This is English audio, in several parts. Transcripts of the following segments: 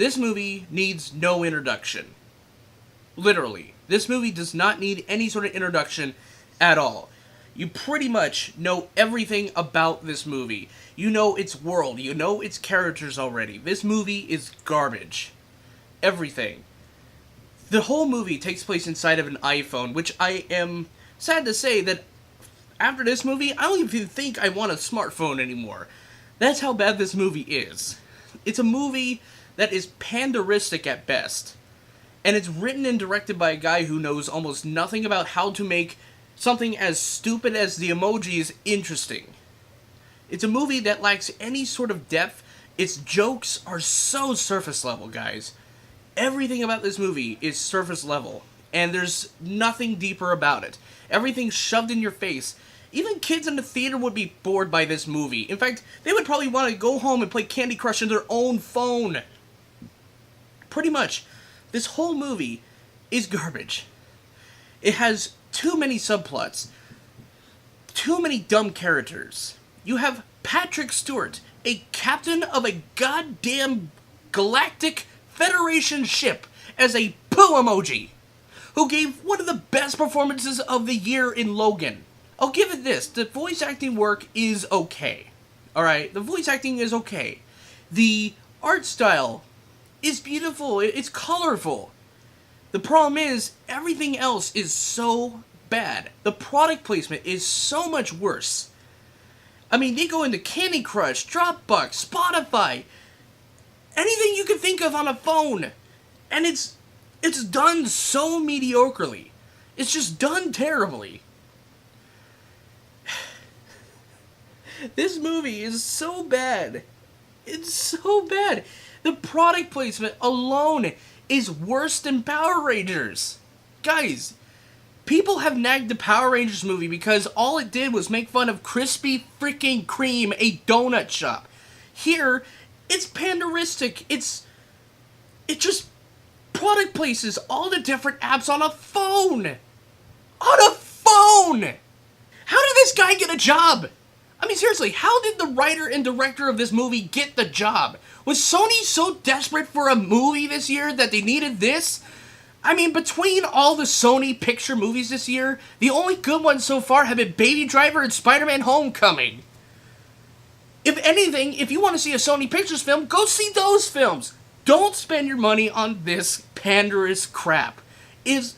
This movie needs no introduction. Literally. This movie does not need any sort of introduction at all. You pretty much know everything about this movie. You know its world. You know its characters already. This movie is garbage. Everything. The whole movie takes place inside of an iPhone, which I am sad to say that after this movie, I don't even think I want a smartphone anymore. That's how bad this movie is. It's a movie that is panderistic at best. And it's written and directed by a guy who knows almost nothing about how to make something as stupid as the emojis interesting. It's a movie that lacks any sort of depth. Its jokes are so surface level, guys. Everything about this movie is surface level, and there's nothing deeper about it. Everything's shoved in your face. Even kids in the theater would be bored by this movie. In fact, they would probably want to go home and play Candy Crush on their own phone. Pretty much, this whole movie is garbage. It has too many subplots, too many dumb characters. You have Patrick Stewart, a captain of a goddamn galactic Federation ship, as a poo emoji, who gave one of the best performances of the year in Logan. I'll give it this, the voice acting work is okay. Alright, the voice acting is okay. The art style is beautiful, it's colorful. The problem is, everything else is so bad. The product placement is so much worse. I mean, they go into Candy Crush, Dropbox, Spotify, anything you can think of on a phone. And it's done so mediocrely. It's just done terribly. This movie is so bad. It's so bad. The product placement alone is worse than Power Rangers. Guys, people have nagged the Power Rangers movie because all it did was make fun of Krispy freaking Kreme, a donut shop. Here, it's panderistic. It just product places all the different apps on a phone. On a phone! How did this guy get a job? I mean, seriously, how did the writer and director of this movie get the job? Was Sony so desperate for a movie this year that they needed this? I mean, between all the Sony picture movies this year, the only good ones so far have been Baby Driver and Spider-Man Homecoming. If anything, if you want to see a Sony Pictures film, go see those films. Don't spend your money on this panderous crap. It's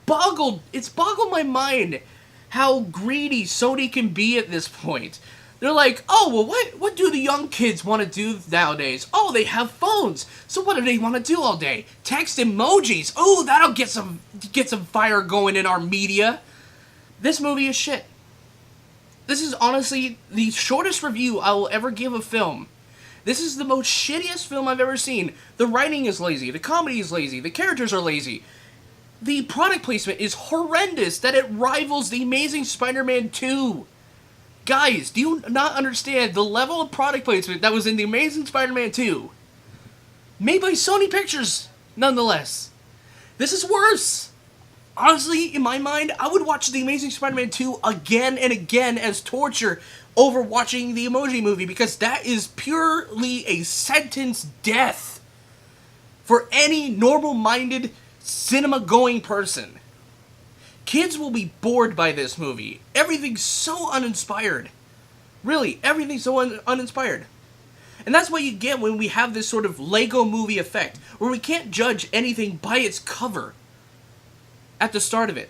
boggled my mind how greedy Sony can be at this point. They're like, oh, well, what do the young kids want to do nowadays? Oh, they have phones. So what do they want to do all day? Text emojis. Oh, that'll get some fire going in our media. This movie is shit. This is honestly the shortest review I will ever give a film. This is the most shittiest film I've ever seen. The writing is lazy. The comedy is lazy. The characters are lazy. The product placement is horrendous that it rivals The Amazing Spider-Man 2. Guys, do you not understand the level of product placement that was in The Amazing Spider-Man 2? Made by Sony Pictures, nonetheless. This is worse. Honestly, in my mind, I would watch The Amazing Spider-Man 2 again and again as torture over watching the Emoji movie, because that is purely a sentence death for any normal-minded, cinema-going person. Kids will be bored by this movie. Everything's so uninspired. Really, everything's so uninspired. And that's what you get when we have this sort of Lego movie effect, where we can't judge anything by its cover at the start of it.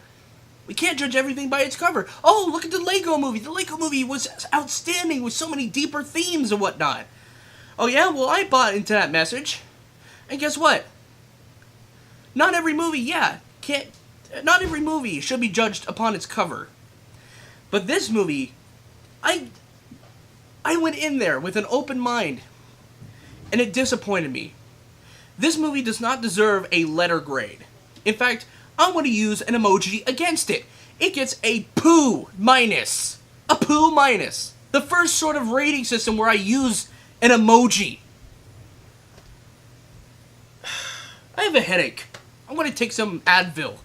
We can't judge everything by its cover. Oh, look at the Lego movie. The Lego movie was outstanding with so many deeper themes and whatnot. Oh yeah? Well, I bought into that message. And guess what? Not every movie, not every movie should be judged upon its cover. But this movie, I went in there with an open mind, and it disappointed me. This movie does not deserve a letter grade. In fact, I'm going to use an emoji against it. It gets a poo minus. A poo minus. The first sort of rating system where I use an emoji. I have a headache. I'm going to take some Advil.